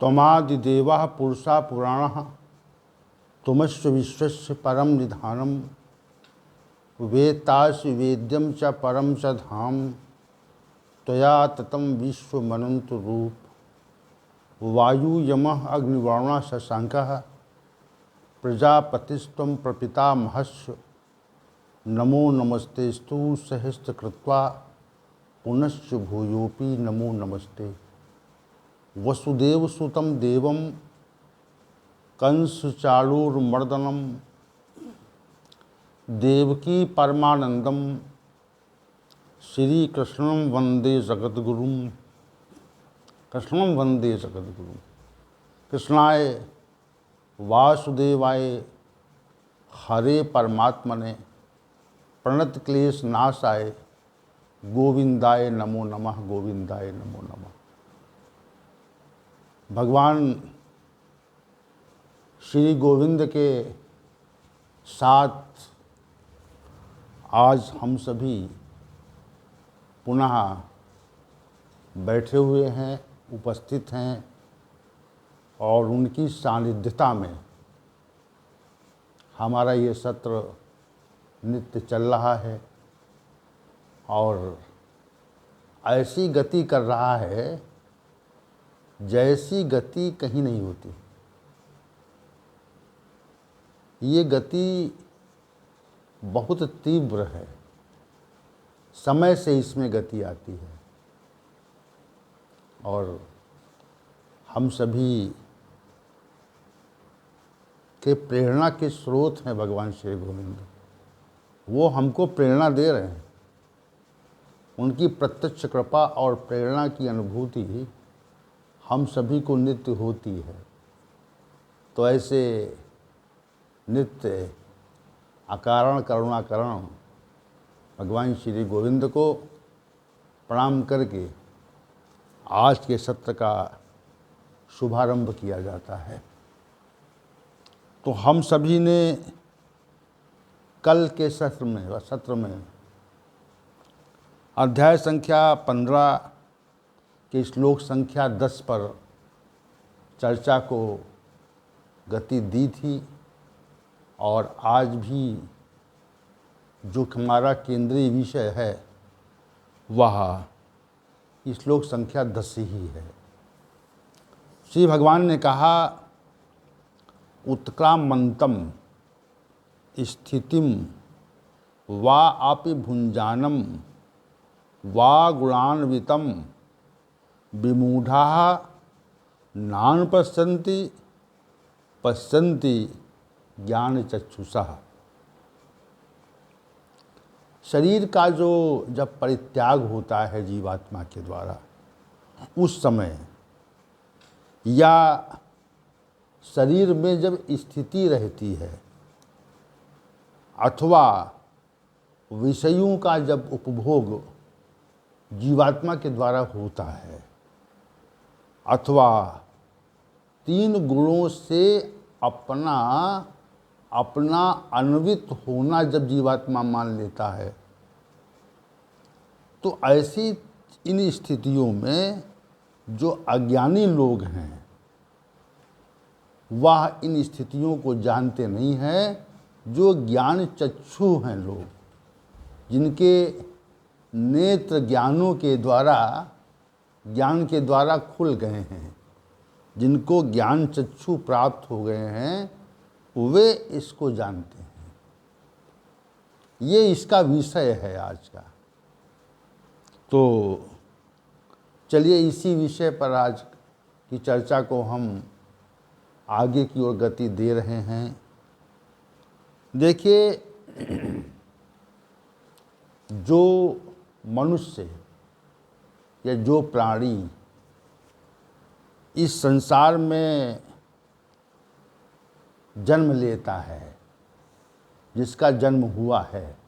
त्वमादिदेवः पुरुषा पुराणः तुमस्य विश्वस्य परम निधानम वेत्तासि वेद्यम च परम च धाम त्वया ततं विश्वमनंत रूप वायु यमः अग्निवर्णः शशांकः प्रजापतिस्त्वं प्रपितामहस्य नमो नमस्तेस्तु सहस्रकृत्वा पुनश्च भूयोऽपि नमो नमस्ते। वसुदेवसुतं देवं कंसचाणूरमर्दनं देवकी परमानंदम श्रीकृष्णं वंदे जगद्गुरुं। कृष्णं वंदे जगद्गुरुं। कृष्णाय वासुदेवाय हरे परमात्मने प्रणत क्लेश नाशाय गोविंदाय नमो नमः। गोविंदाय नमो नमः। भगवान श्री गोविंद के साथ आज हम सभी पुनः बैठे हुए हैं, उपस्थित हैं और उनकी सानिध्यता में हमारा ये सत्र नित्य चल रहा है और ऐसी गति कर रहा है जैसी गति कहीं नहीं होती। ये गति बहुत तीव्र है, समय से इसमें गति आती है और हम सभी के प्रेरणा के स्रोत हैं भगवान श्री गोविंद। वो हमको प्रेरणा दे रहे हैं। उनकी प्रत्यक्ष कृपा और प्रेरणा की अनुभूति हम सभी को नित्य होती है। तो ऐसे नित्य अकारण करुणाकरण भगवान श्री गोविंद को प्रणाम करके आज के सत्र का शुभारंभ किया जाता है। तो हम सभी ने कल के सत्र में अध्याय संख्या 15 के श्लोक संख्या 10 पर चर्चा को गति दी थी और आज भी जो हमारा केंद्रीय विषय है वह श्लोक संख्या 10 ही है। श्री भगवान ने कहा, उत्क्रामंतम स्थितिम वा अपि भुंजानम वा गुणान्वितम विमूढ़ाः नान पश्यन्ति ज्ञान चक्षुषः। शरीर का जो जब परित्याग होता है जीवात्मा के द्वारा, उस समय या शरीर में जब स्थिति रहती है अथवा विषयों का जब उपभोग जीवात्मा के द्वारा होता है अथवा तीन गुणों से अपना अन्वित होना जब जीवात्मा मान लेता है, तो ऐसी इन स्थितियों में जो अज्ञानी लोग हैं वह इन स्थितियों को जानते नहीं हैं। जो ज्ञान चक्षु हैं लोग, जिनके नेत्र ज्ञान के द्वारा खुल गए हैं, जिनको ज्ञान चक्षु प्राप्त हो गए हैं, वे इसको जानते हैं। ये इसका विषय है आज का। तो चलिए इसी विषय पर आज की चर्चा को हम आगे की ओर गति दे रहे हैं। देखिए, जो मनुष्य या जो प्राणी इस संसार में जन्म लेता है, जिसका जन्म हुआ है,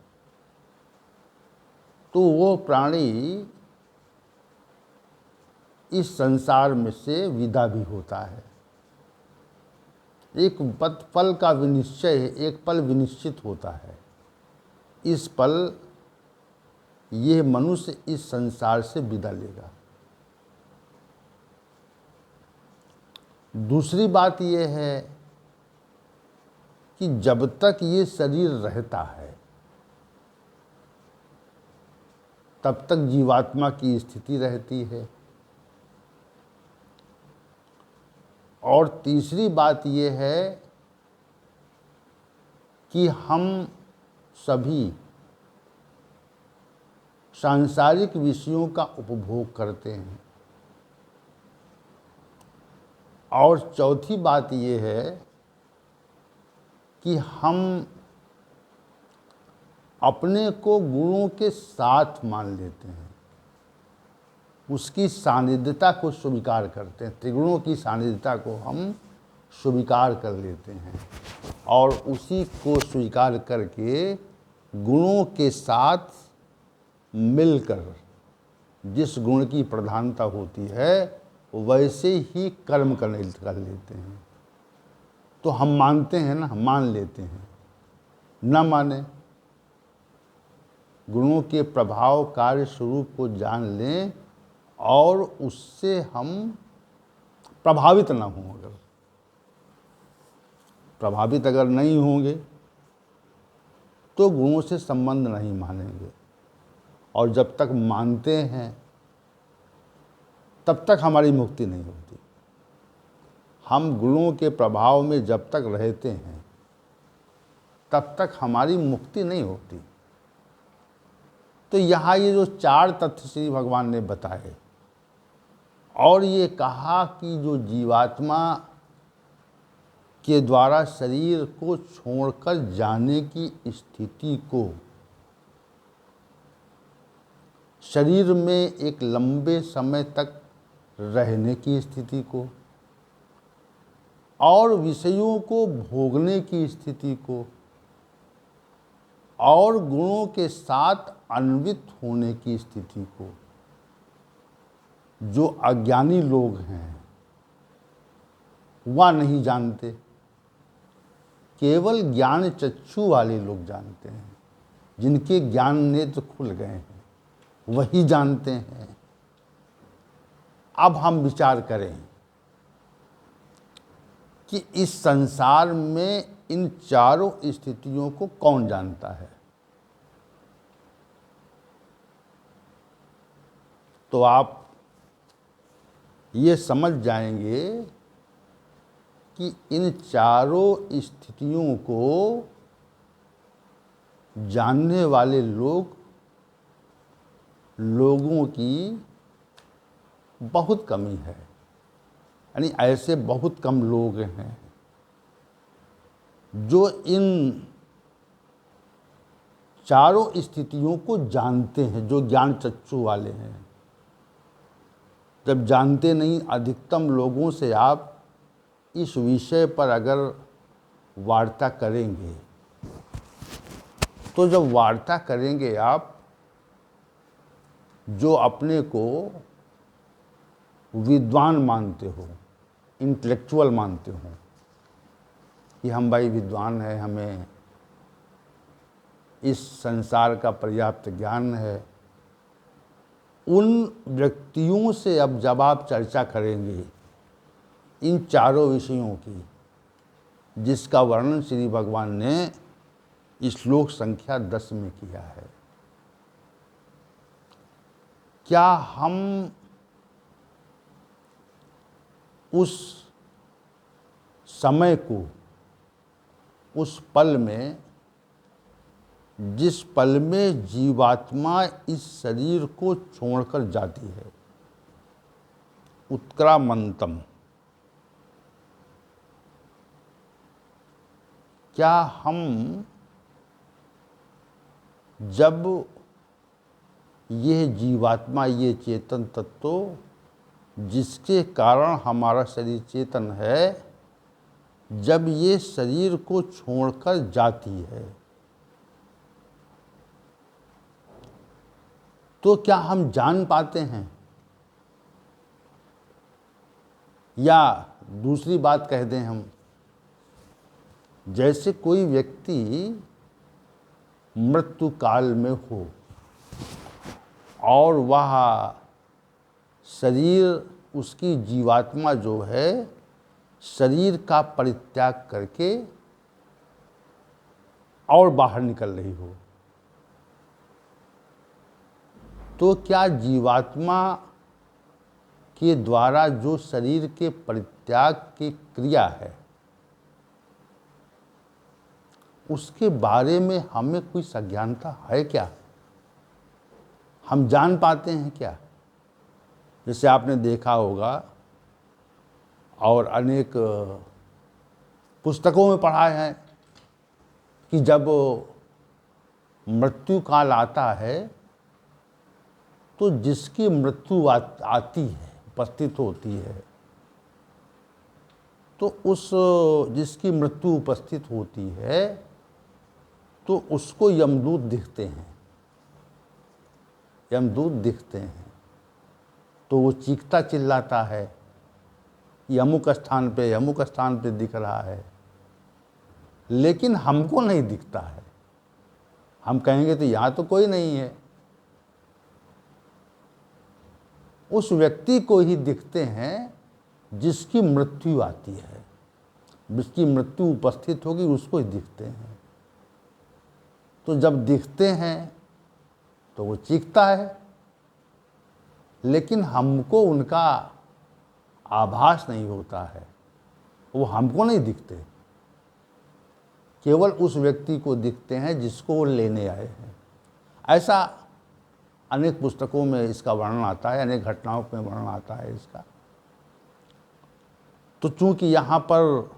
तो वो प्राणी इस संसार में से विदा भी होता है। एक पल का विनिश्चय, एक पल विनिश्चित होता है। इस पल ये मनुष्य इस संसार से विदा लेगा। दूसरी बात ये है कि जब तक ये शरीर रहता है तब तक जीवात्मा की स्थिति रहती है। और तीसरी बात ये है कि हम सभी सांसारिक विषयों का उपभोग करते हैं। और चौथी बात ये है कि हम अपने को गुणों के साथ मान लेते हैं, उसकी सानिध्यता को स्वीकार करते हैं, त्रिगुणों की सानिध्यता को हम स्वीकार कर लेते हैं और उसी को स्वीकार करके गुणों के साथ मिलकर जिस गुण की प्रधानता होती है वैसे ही कर्म कर लेते हैं। तो हम मानते हैं ना, मान लेते हैं, न माने गुणों के प्रभाव कार्य स्वरूप को जान लें और उससे हम प्रभावित ना हों। अगर प्रभावित अगर नहीं होंगे तो गुणों से संबंध नहीं मानेंगे, और जब तक मानते हैं तब तक हमारी मुक्ति नहीं होती। हम गुणों के प्रभाव में जब तक रहते हैं तब तक हमारी मुक्ति नहीं होती। तो यहाँ ये जो 4 तथ्य श्री भगवान ने बताए और ये कहा कि जो जीवात्मा के द्वारा शरीर को छोड़कर जाने की स्थिति को, शरीर में एक लंबे समय तक रहने की स्थिति को और विषयों को भोगने की स्थिति को और गुणों के साथ अन्वित होने की स्थिति को, जो अज्ञानी लोग हैं वह नहीं जानते, केवल ज्ञान चक्षु वाले लोग जानते हैं, जिनके ज्ञान नेत्र खुल गए हैं वही जानते हैं। अब हम विचार करें कि इस संसार में इन चारों स्थितियों को कौन जानता है। तो आप ये समझ जाएंगे कि इन चारों स्थितियों को जानने वाले लोगों की बहुत कमी है। यानी ऐसे बहुत कम लोग हैं जो इन चारों स्थितियों को जानते हैं, जो ज्ञान चक्षु वाले हैं। जब जानते नहीं, अधिकतम लोगों से आप इस विषय पर अगर वार्ता करेंगे तो जब वार्ता करेंगे आप, जो अपने को विद्वान मानते हो, इंटेलेक्चुअल मानते हो कि हम भाई विद्वान हैं, हमें इस संसार का पर्याप्त ज्ञान है, उन व्यक्तियों से अब जब आप चर्चा करेंगे इन चारों विषयों की, जिसका वर्णन श्री भगवान ने श्लोक संख्या 10 में किया है, क्या हम उस समय को, उस पल में, जिस पल में जीवात्मा इस शरीर को छोड़कर जाती है, उत्क्रामंतम, क्या हम जब यह जीवात्मा, ये चेतन तत्व जिसके कारण हमारा शरीर चेतन है, जब ये शरीर को छोड़कर जाती है तो क्या हम जान पाते हैं? या दूसरी बात कह दें हम, जैसे कोई व्यक्ति मृत्यु काल में हो और वह शरीर, उसकी जीवात्मा जो है शरीर का परित्याग करके और बाहर निकल रही हो, तो क्या जीवात्मा के द्वारा जो शरीर के परित्याग की क्रिया है उसके बारे में हमें कोई सज्ञानता है क्या? हम जान पाते हैं क्या? जैसे आपने देखा होगा और अनेक पुस्तकों में पढ़ा है कि जब मृत्यु काल आता है तो जिसकी मृत्यु आती है, उपस्थित होती है, तो उस जिसकी मृत्यु उपस्थित होती है तो उसको यमदूत दिखते हैं, यमदूत दिखते हैं। तो वो चीखता चिल्लाता है कि अमुक स्थान पे दिख रहा है, लेकिन हमको नहीं दिखता है। हम कहेंगे तो यहाँ तो कोई नहीं है, उस व्यक्ति को ही दिखते हैं जिसकी मृत्यु आती है, जिसकी मृत्यु उपस्थित होगी उसको ही दिखते हैं। तो जब दिखते हैं तो वो चीखता है, लेकिन हमको उनका आभास नहीं होता है, वो हमको नहीं दिखते, केवल उस व्यक्ति को दिखते हैं जिसको वो लेने आए हैं। ऐसा अनेक पुस्तकों में इसका वर्णन आता है, अनेक घटनाओं में वर्णन आता है इसका। तो चूंकि यहाँ पर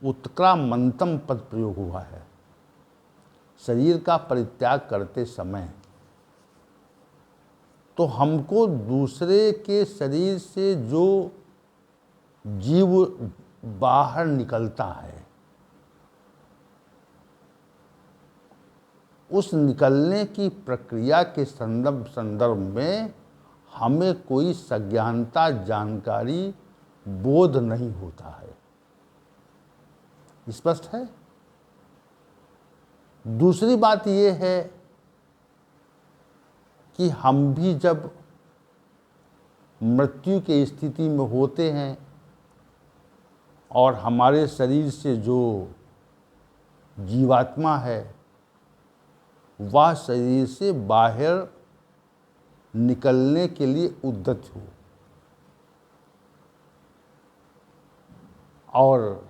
उत्क्रामंतम पद प्रयोग हुआ है, शरीर का परित्याग करते समय, तो हमको दूसरे के शरीर से जो जीव बाहर निकलता है उस निकलने की प्रक्रिया के संदर्भ में हमें कोई सज्ञानता, जानकारी, बोध नहीं होता है। स्पष्ट है? दूसरी बात यह है कि हम भी जब मृत्यु की स्थिति में होते हैं और हमारे शरीर से जो जीवात्मा है वह शरीर से बाहर निकलने के लिए उद्यत हो और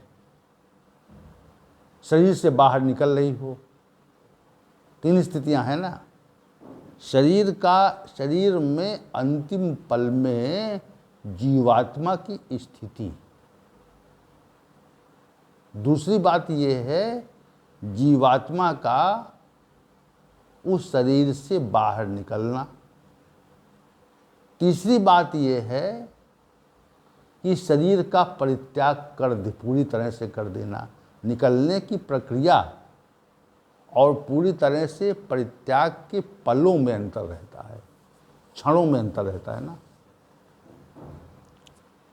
शरीर से बाहर निकल रही हो, तीन स्थितियां हैं ना। शरीर में अंतिम पल में जीवात्मा की स्थिति। दूसरी बात यह है जीवात्मा का उस शरीर से बाहर निकलना। तीसरी बात यह है कि शरीर का परित्याग कर दे, पूरी तरह से कर देना। निकलने की प्रक्रिया और पूरी तरह से परित्याग के पलों में अंतर रहता है, क्षणों में अंतर रहता है ना।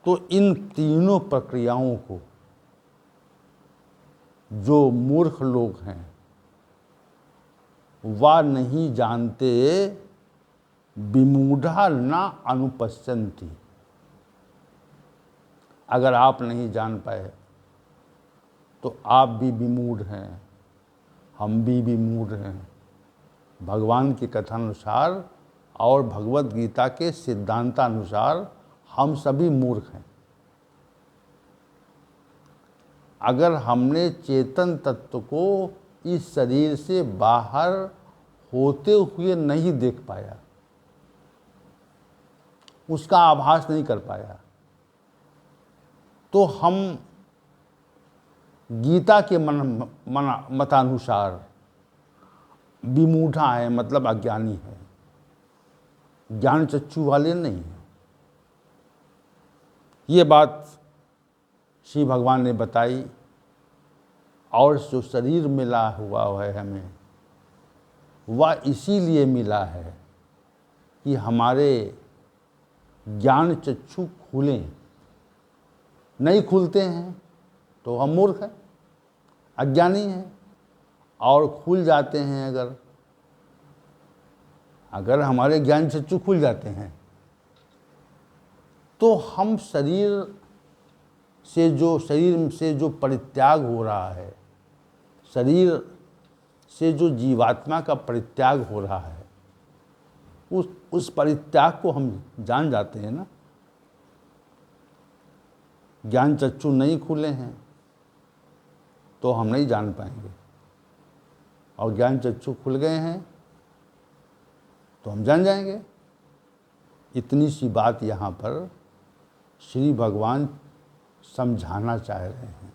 तो इन तीनों प्रक्रियाओं को जो मूर्ख लोग हैं वह नहीं जानते, विमूढ़ा न अनुपश्यन्ति। अगर आप नहीं जान पाए तो आप भी विमूढ़ हैं, हम भी विमूढ़ हैं। भगवान की कथानुसार और भगवत गीता के सिद्धांतानुसार हम सभी मूर्ख हैं। अगर हमने चेतन तत्व को इस शरीर से बाहर होते हुए नहीं देख पाया, उसका आभास नहीं कर पाया, तो हम गीता के मतानुसार विमूढ़ा है, मतलब अज्ञानी है, ज्ञान चक्षु वाले नहीं है। ये बात श्री भगवान ने बताई। और जो शरीर मिला हुआ है हमें, वह इसीलिए मिला है कि हमारे ज्ञान चक्षु खुलें। नहीं खुलते हैं तो हम मूर्ख हैं, अज्ञानी हैं। और खुल जाते हैं, अगर हमारे ज्ञान चक्षु खुल जाते हैं तो हम शरीर से जो शरीर से जो परित्याग हो रहा है, शरीर से जो जीवात्मा का परित्याग हो रहा है, उस परित्याग को हम जान जाते हैं ना। ज्ञान चक्षु नहीं खुले हैं तो हम नहीं जान पाएंगे, और ज्ञान चक्षु खुल गए हैं तो हम जान जाएंगे। इतनी सी बात यहाँ पर श्री भगवान समझाना चाह रहे हैं।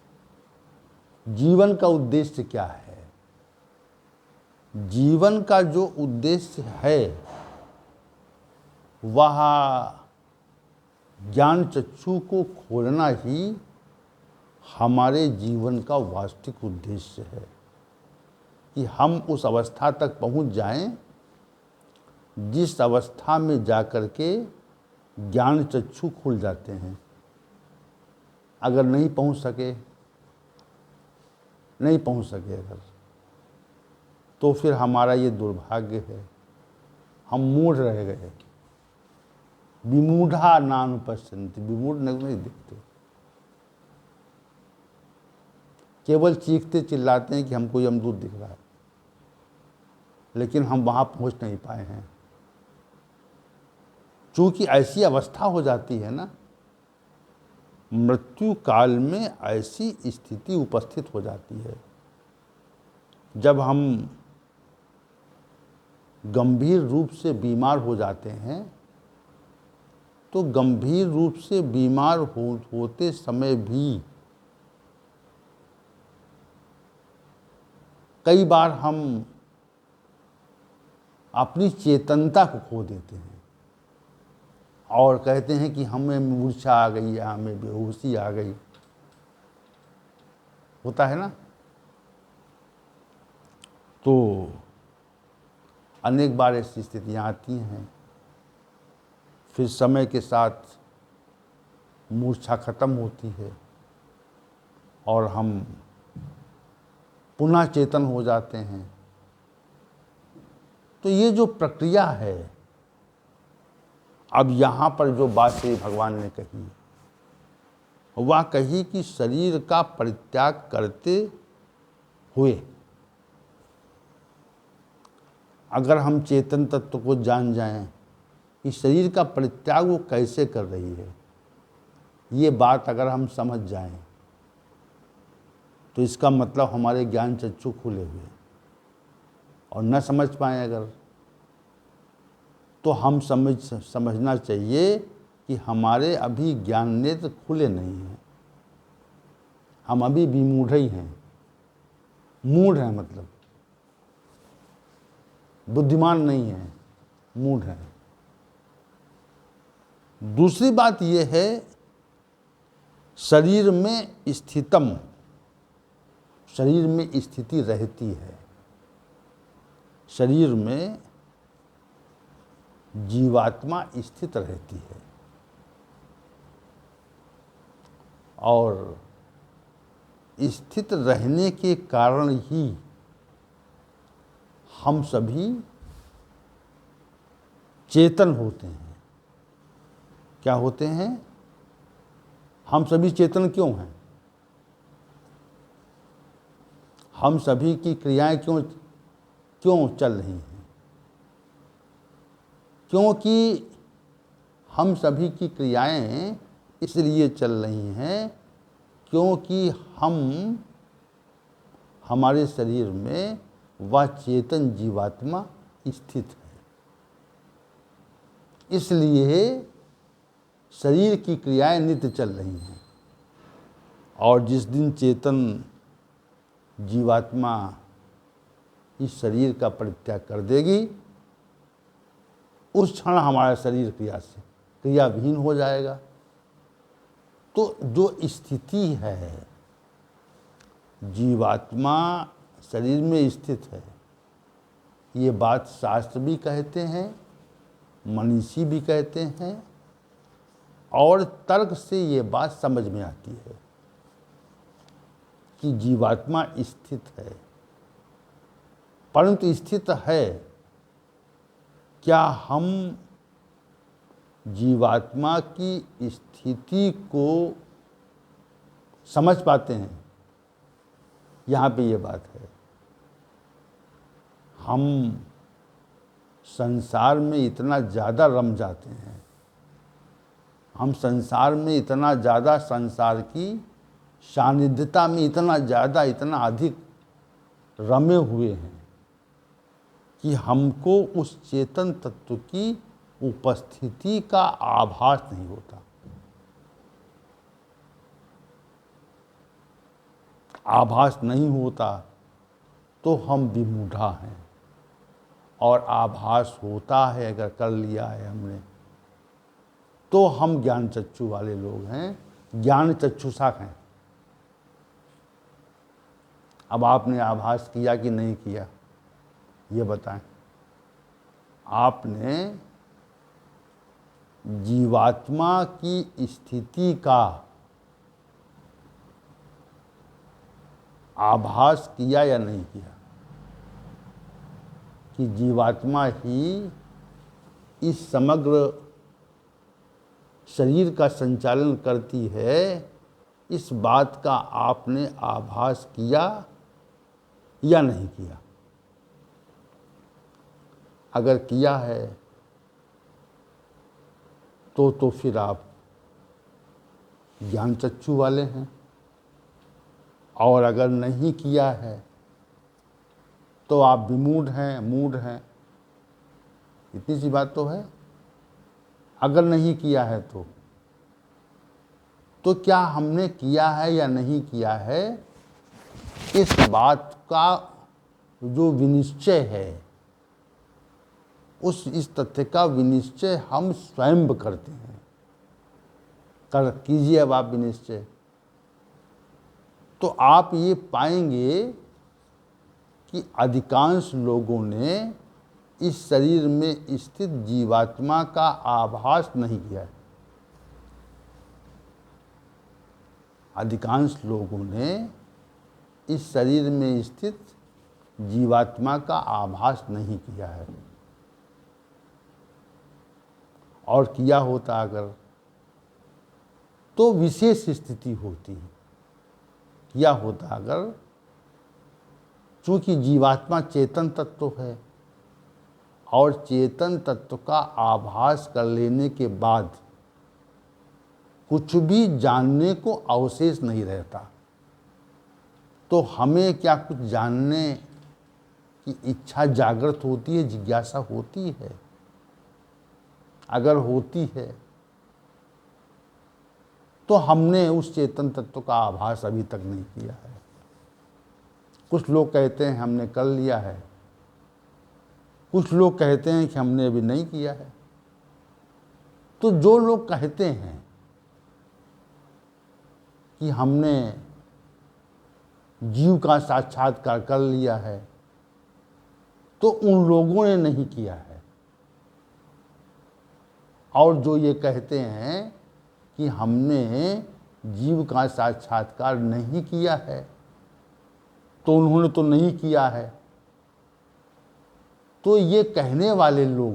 जीवन का उद्देश्य क्या है? जीवन का जो उद्देश्य है वह ज्ञान चक्षु को खोलना ही हमारे जीवन का वास्तविक उद्देश्य है, कि हम उस अवस्था तक पहुंच जाएं जिस अवस्था में जाकर के ज्ञान चक्षु खुल जाते हैं। अगर नहीं पहुंच सके अगर, तो फिर हमारा ये दुर्भाग्य है, हम मूढ़ रह गए। विमूढ़ा नानुपश्यन्ति, विमूढ़ नहीं दिखते, केवल चीखते चिल्लाते हैं कि हमको यमदूत दिख रहा है, लेकिन हम वहाँ पहुँच नहीं पाए हैं। चूँकि ऐसी अवस्था हो जाती है ना, मृत्यु काल में ऐसी स्थिति उपस्थित हो जाती है जब हम गंभीर रूप से बीमार हो जाते हैं। तो गंभीर रूप से बीमार होते समय भी कई बार हम अपनी चेतनता को खो देते हैं और कहते हैं कि हमें मूर्छा आ गई या हमें बेहोशी आ गई। होता है ना। तो अनेक बार ऐसी स्थितियाँ आती हैं, फिर समय के साथ मूर्छा खत्म होती है और हम पुनः चेतन हो जाते हैं। तो ये जो प्रक्रिया है, अब यहाँ पर जो बात श्री भगवान ने कही, वह कही कि शरीर का परित्याग करते हुए अगर हम चेतन तत्व को जान जाएं कि शरीर का परित्याग वो कैसे कर रही है, ये बात अगर हम समझ जाएं तो इसका मतलब हमारे ज्ञान चक्षु खुले हुए। और न समझ पाएँ अगर, तो हम समझना चाहिए कि हमारे अभी ज्ञान नेत्र खुले नहीं हैं, हम अभी विमूढ़ ही हैं। मूढ़ हैं मतलब बुद्धिमान नहीं है, मूढ़ है। दूसरी बात यह है, शरीर में स्थितम, शरीर में स्थिति रहती है, शरीर में जीवात्मा स्थित रहती है, और स्थित रहने के कारण ही हम सभी चेतन होते हैं। क्या होते हैं? हम सभी चेतन क्यों हैं? हम सभी की क्रियाएं क्यों चल रही हैं? क्योंकि हम सभी की क्रियाएं इसलिए चल रही हैं क्योंकि हमारे शरीर में वह चेतन जीवात्मा स्थित है। इसलिए शरीर की क्रियाएं नित्य चल रही हैं, और जिस दिन चेतन जीवात्मा इस शरीर का परित्याग कर देगी, उस क्षण हमारा शरीर क्रियाविहीन हो जाएगा। तो जो स्थिति है, जीवात्मा शरीर में स्थित है, ये बात शास्त्र भी कहते हैं, मनीषी भी कहते हैं, और तर्क से ये बात समझ में आती है कि जीवात्मा स्थित है। परंतु स्थित है, क्या हम जीवात्मा की स्थिति को समझ पाते हैं। यहाँ पे ये बात है, हम संसार में इतना ज़्यादा रम जाते हैं, हम संसार में इतना ज़्यादा, संसार की सानिध्यता में इतना ज़्यादा, इतना अधिक रमे हुए हैं कि हमको उस चेतन तत्व की उपस्थिति का आभास नहीं होता। आभास नहीं होता तो हम विमूढ़ा हैं, और आभास होता है, अगर कर लिया है हमने, तो हम ज्ञान चक्षु वाले लोग हैं, ज्ञान चक्षुषा हैं। अब आपने आभास किया कि नहीं किया, ये बताएं। आपने जीवात्मा की स्थिति का आभास किया या नहीं किया, कि जीवात्मा ही इस समग्र शरीर का संचालन करती है, इस बात का आपने आभास किया या नहीं किया? अगर किया है तो फिर आप ज्ञान चक्षु वाले हैं, और अगर नहीं किया है तो आप विमूढ़ हैं, मूढ़ हैं। इतनी सी बात तो है। अगर नहीं किया है तो क्या हमने किया है या नहीं किया है, इस बात का जो विनिश्चय है, इस तथ्य का विनिश्चय हम स्वयं करते हैं। कीजिए अब आप विनिश्चय, तो आप ये पाएंगे कि अधिकांश लोगों ने इस शरीर में स्थित जीवात्मा का आभास नहीं किया है। अधिकांश लोगों ने इस शरीर में स्थित जीवात्मा का आभास नहीं किया है, और किया होता अगर तो विशेष स्थिति होती। किया होता अगर, चूंकि जीवात्मा चेतन तत्व है, और चेतन तत्व का आभास कर लेने के बाद कुछ भी जानने को अवशेष नहीं रहता, तो हमें क्या कुछ जानने की इच्छा जागृत होती है, जिज्ञासा होती है? अगर होती है तो हमने उस चेतन तत्व का आभास अभी तक नहीं किया है। कुछ लोग कहते हैं हमने कर लिया है, कुछ लोग कहते हैं कि हमने अभी नहीं किया है। तो जो लोग कहते हैं कि हमने जीव का साक्षात्कार कर लिया है, तो उन लोगों ने नहीं किया है। और जो ये कहते हैं कि हमने जीव का साक्षात्कार नहीं किया है, तो उन्होंने तो नहीं किया है। तो ये कहने वाले लोग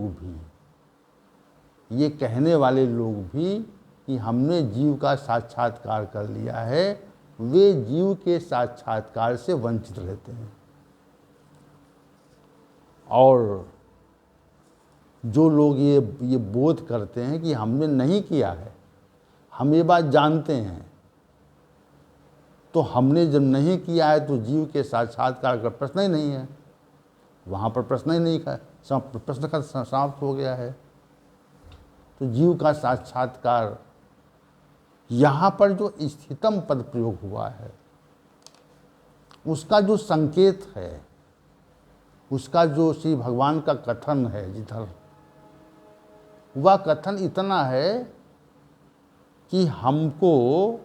भी कि हमने जीव का साक्षात्कार कर लिया है, वे जीव के साक्षात्कार से वंचित रहते हैं। और जो लोग ये बोध करते हैं कि हमने नहीं किया है, हम ये बात जानते हैं, तो हमने जब नहीं किया है तो जीव के साक्षात्कार का प्रश्न ही नहीं है। वहाँ पर प्रश्न ही नहीं है, प्रश्न का समाप्त हो गया है। तो जीव का साक्षात्कार, यहाँ पर जो स्थितम पद प्रयोग हुआ है, उसका जो संकेत है, उसका जो श्री भगवान का कथन है जिधर, वह कथन इतना है कि हमको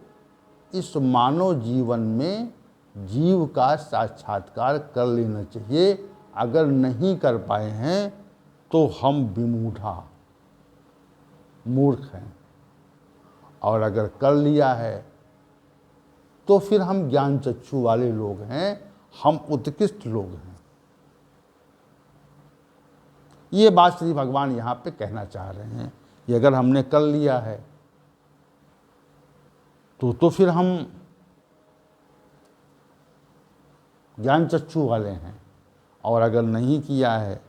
इस मानव जीवन में जीव का साक्षात्कार कर लेना चाहिए। अगर नहीं कर पाए हैं तो हम विमूढ़ा, मूर्ख हैं, और अगर कर लिया है तो फिर हम ज्ञान चक्षु वाले लोग हैं, हम उत्कृष्ट लोग हैं। ये बात श्री भगवान यहाँ पे कहना चाह रहे हैं कि अगर हमने कर लिया है तो फिर हम ज्ञान चक्षु वाले हैं, और अगर नहीं किया है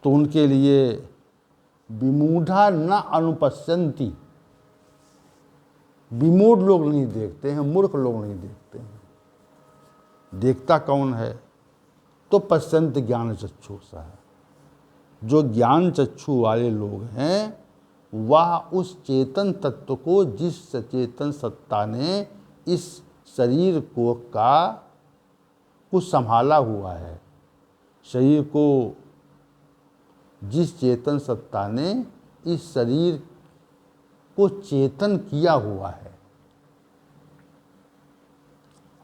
तो उनके लिए विमूढ़ा न अनुपश्यन्ति, विमूढ़ लोग नहीं देखते हैं, मूर्ख लोग नहीं देखते हैं। देखता कौन है? तो पश्यन्त ज्ञान चक्षु सा, जो ज्ञान चक्षु वाले लोग हैं वह उस चेतन तत्व को, जिस सचेतन सत्ता ने इस शरीर को संभाला हुआ है, शरीर को जिस चेतन सत्ता ने इस शरीर को चेतन किया हुआ है,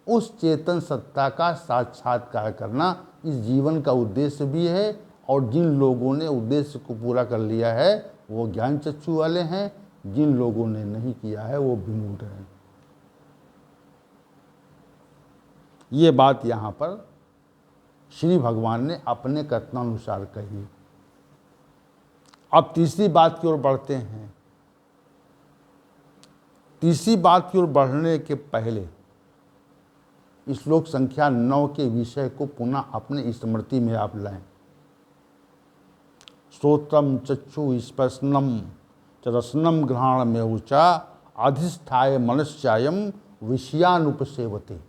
उस चेतन सत्ता का साक्षात्कार करना इस जीवन का उद्देश्य भी है। और जिन लोगों ने उद्देश्य को पूरा कर लिया है वो ज्ञान चक्षु वाले हैं, जिन लोगों ने नहीं किया है वो विमूढ़ हैं। ये बात यहाँ पर श्री भगवान ने अपने कथनानुसार कही। अब तीसरी बात की ओर बढ़ते हैं। तीसरी बात की ओर बढ़ने के पहले श्लोक संख्या 9 के विषय को पुनः अपने स्मृति में आप लाएं। श्रोत्रम चक्षु स्पर्शनम च रसनम घ्राण में ऊंचा अधिष्ठाय मनश्चायम विषयानुपसेवते।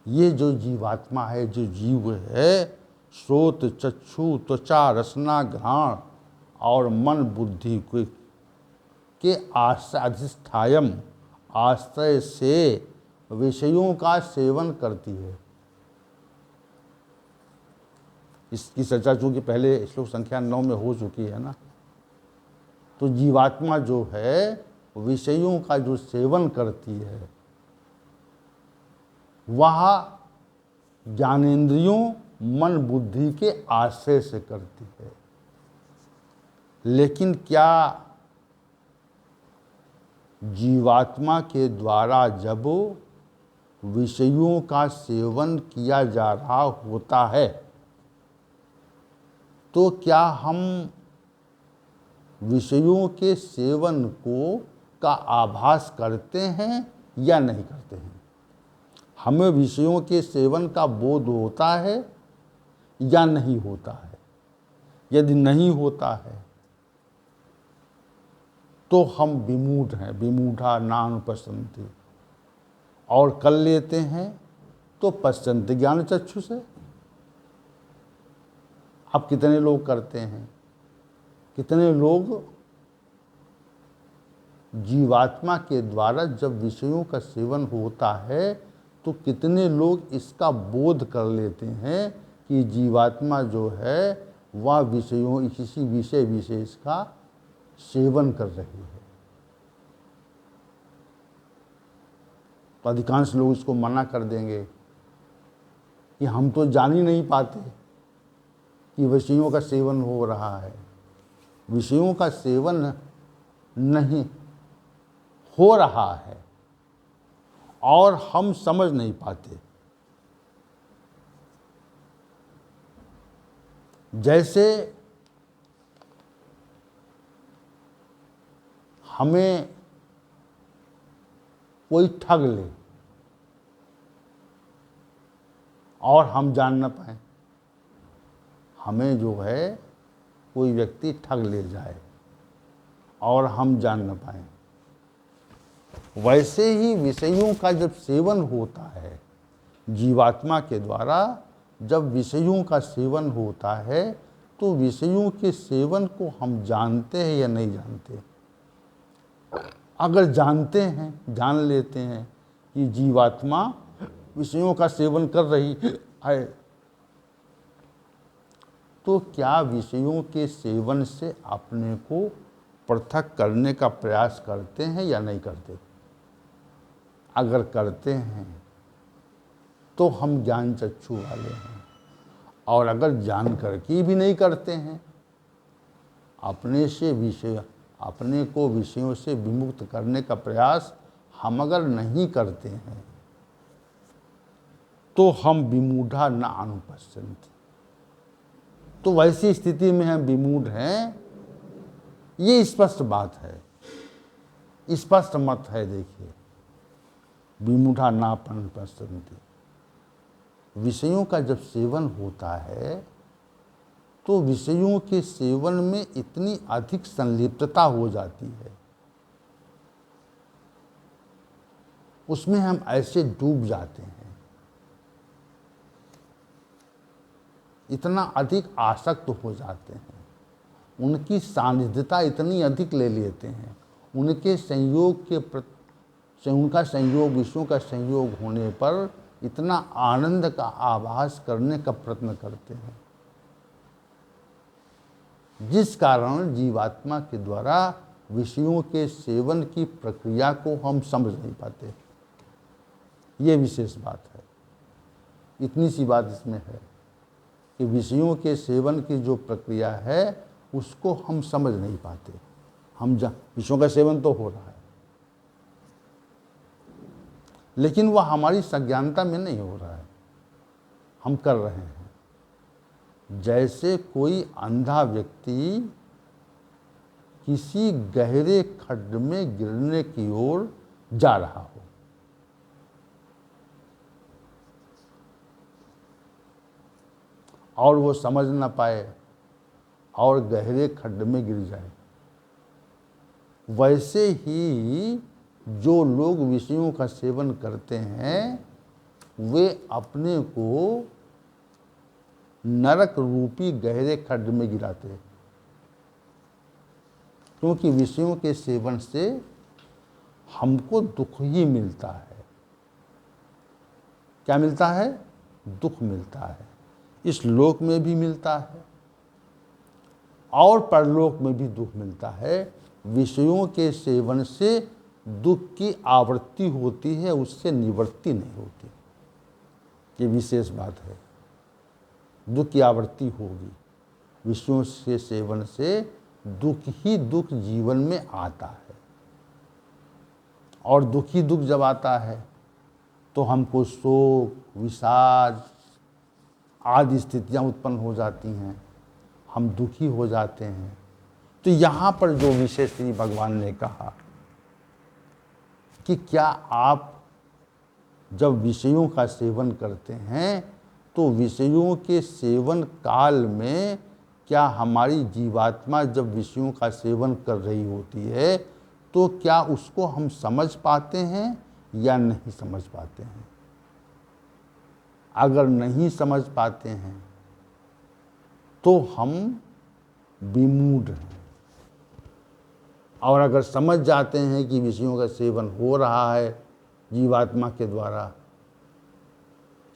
ये जो जीवात्मा है, जो जीव है, श्रोत चक्षु त्वचा रसना घ्राण और मन बुद्धि के आश्रय अधिष्ठायम आश्रय से विषयों का सेवन करती है। इसकी चर्चा चूँकि पहले श्लोक संख्या 9 में हो चुकी है ना, तो जीवात्मा जो है विषयों का जो सेवन करती है वह ज्ञानेंद्रियों मन बुद्धि के आश्रय से करती है। लेकिन क्या जीवात्मा के द्वारा जब विषयों का सेवन किया जा रहा होता है तो क्या हम विषयों के सेवन का आभास करते हैं या नहीं करते हैं? हमें विषयों के सेवन का बोध होता है या नहीं होता है? यदि नहीं होता है तो हम विमूढ़ हैं, विमूढ़ा नानुपश्यन्ति, और कर लेते हैं तो पश्यन्ति ज्ञान चक्षु से। अब कितने लोग करते हैं? कितने लोग जीवात्मा के द्वारा जब विषयों का सेवन होता है तो कितने लोग इसका बोध कर लेते हैं कि जीवात्मा जो है वह विषयों, किसी विषय विशेष का सेवन कर रही है। तो अधिकांश लोग इसको मना कर देंगे कि हम तो जान ही नहीं पाते कि विषयों का सेवन हो रहा है। विषयों का सेवन नहीं हो रहा है और हम समझ नहीं पाते। जैसे हमें कोई ठग ले और हम जान ना पाए, हमें जो है कोई व्यक्ति ठग ले जाए और हम जान ना पाए, वैसे ही विषयों का जब सेवन होता है जीवात्मा के द्वारा, जब विषयों का सेवन होता है तो विषयों के सेवन को हम जानते हैं या नहीं जानते? अगर जानते हैं, जान लेते हैं कि जीवात्मा विषयों का सेवन कर रही है, तो क्या विषयों के सेवन से अपने को पृथक करने का प्रयास करते हैं या नहीं करते? अगर करते हैं तो हम ज्ञान चक्षु वाले हैं, और अगर जान करके भी नहीं करते हैं, अपने को विषयों से विमुक्त करने का प्रयास हम अगर नहीं करते हैं तो हम विमूढ़ा न अनुपश्यन्ति। तो वैसी स्थिति में हम विमूढ़ हैं, ये स्पष्ट बात है, स्पष्ट मत है। देखिए, विमूढ़ा नापन पसंदी। विषयों का जब सेवन होता है तो विषयों के सेवन में इतनी अधिक संलिप्तता हो जाती है, उसमें हम ऐसे डूब जाते हैं, इतना अधिक आसक्त हो जाते हैं, उनकी सानिध्यता इतनी अधिक ले लेते हैं, उनके संयोग के उनका संयोग, विषयों का संयोग होने पर इतना आनंद का आभास करने का प्रयत्न करते हैं, जिस कारण जीवात्मा के द्वारा विषयों के सेवन की प्रक्रिया को हम समझ नहीं पाते। ये विशेष बात है। इतनी सी बात इसमें है कि विषयों के सेवन की जो प्रक्रिया है उसको हम समझ नहीं पाते। हम विषयों का सेवन तो हो रहा है, लेकिन वह हमारी संज्ञानता में नहीं हो रहा है, हम कर रहे हैं। जैसे कोई अंधा व्यक्ति किसी गहरे खड्ड में गिरने की ओर जा रहा हो, और वो समझ ना पाए और गहरे खड्ड में गिर जाए। वैसे ही जो लोग विषयों का सेवन करते हैं वे अपने को नरक रूपी गहरे खड्ड में गिराते हैं, क्योंकि विषयों के सेवन से हमको दुख ही मिलता है। क्या मिलता है? दुख मिलता है। इस लोक में भी मिलता है और परलोक में भी दुख मिलता है। विषयों के सेवन से दुख की आवृत्ति होती है, उससे निवृत्ति नहीं होती। ये विशेष बात है। दुख की आवृत्ति होगी, विषयों के सेवन से दुख ही दुख जीवन में आता है, और दुख ही दुख जब आता है तो हमको शोक, विषाद आदि स्थितियाँ उत्पन्न हो जाती हैं, हम दुखी हो जाते हैं। तो यहाँ पर जो विषय श्री भगवान ने कहा कि क्या आप जब विषयों का सेवन करते हैं तो विषयों के सेवन काल में क्या हमारी जीवात्मा जब विषयों का सेवन कर रही होती है तो क्या उसको हम समझ पाते हैं या नहीं समझ पाते हैं? अगर नहीं समझ पाते हैं तो हम विमूढ़ हैं, और अगर समझ जाते हैं कि विषयों का सेवन हो रहा है जीवात्मा के द्वारा,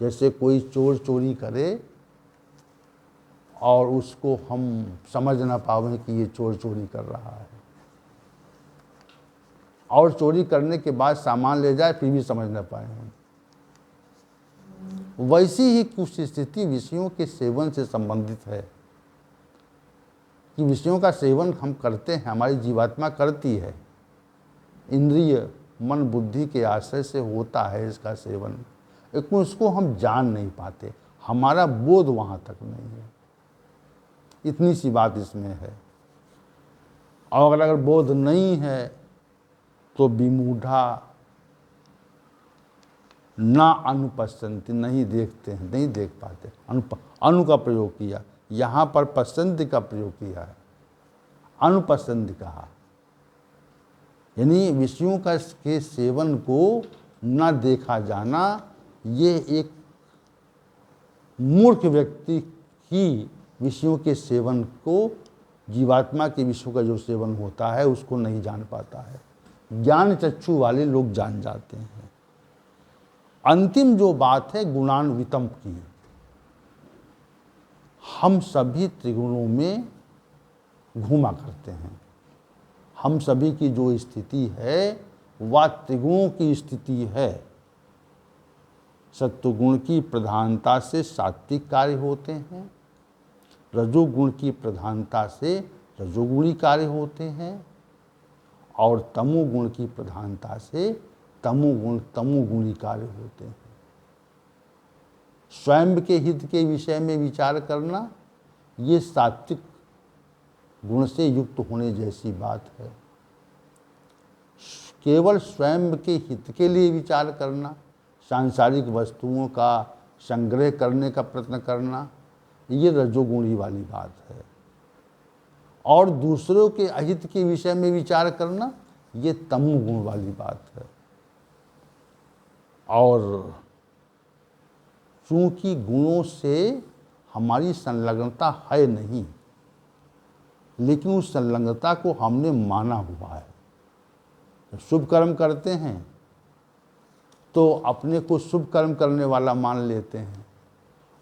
जैसे कोई चोर चोरी करे और उसको हम समझ ना पावें कि ये चोर चोरी कर रहा है, और चोरी करने के बाद सामान ले जाए फिर भी समझ ना पाए हम, वैसी ही कुछ स्थिति विषयों के सेवन से संबंधित है कि विषयों का सेवन हम करते हैं, हमारी जीवात्मा करती है, इंद्रिय मन बुद्धि के आश्रय से होता है इसका सेवन, लेकिन उसको हम जान नहीं पाते, हमारा बोध वहाँ तक नहीं है। इतनी सी बात इसमें है। और अगर बोध नहीं है तो विमूढ़ा ना अनुपस्थिति, नहीं देखते हैं, नहीं देख पाते। अनु का प्रयोग किया, यहाँ पर पसंद का प्रयोग किया है, अनुपसंद कहा, यानी विषयों का के सेवन को न देखा जाना। ये एक मूर्ख व्यक्ति ही विषयों के सेवन को, जीवात्मा के विषयों का जो सेवन होता है उसको नहीं जान पाता है। ज्ञान चक्षु वाले लोग जान जाते हैं। अंतिम जो बात है गुणान्वितम की, हम सभी त्रिगुणों में घूमा करते हैं। हम सभी की जो स्थिति है वह त्रिगुणों की स्थिति है। सत्वगुण की प्रधानता से सात्विक कार्य होते हैं, रजोगुण की प्रधानता से रजोगुणी कार्य होते हैं, और तमोगुण की प्रधानता से तमोगुणी कार्य होते हैं। स्वयं के हित के विषय में विचार करना ये सात्विक गुण से युक्त होने जैसी बात है। केवल स्वयं के हित के लिए विचार करना, सांसारिक वस्तुओं का संग्रह करने का प्रयत्न करना, ये रजोगुणी वाली बात है। और दूसरों के अहित के विषय में विचार करना, ये तमोगुण वाली बात है। और चूंकि गुणों से हमारी संलग्नता है नहीं, लेकिन उस संलग्नता को हमने माना हुआ है। जब शुभ कर्म करते हैं तो अपने को शुभ कर्म करने वाला मान लेते हैं,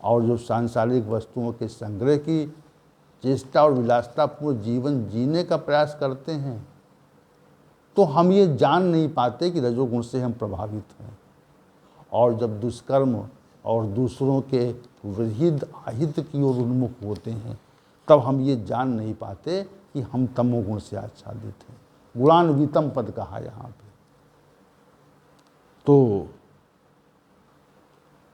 और जो सांसारिक वस्तुओं के संग्रह की चेष्टा और विलासितापूर्ण जीवन जीने का प्रयास करते हैं, तो हम ये जान नहीं पाते कि रजोगुण से हम प्रभावित हैं। और जब दुष्कर्म और दूसरों के विहित अहित की ओर उन्मुख होते हैं, तब हम ये जान नहीं पाते कि हम तमोगुण से आच्छादित हैं। गुणान्वितम पद कहा यहाँ पे। तो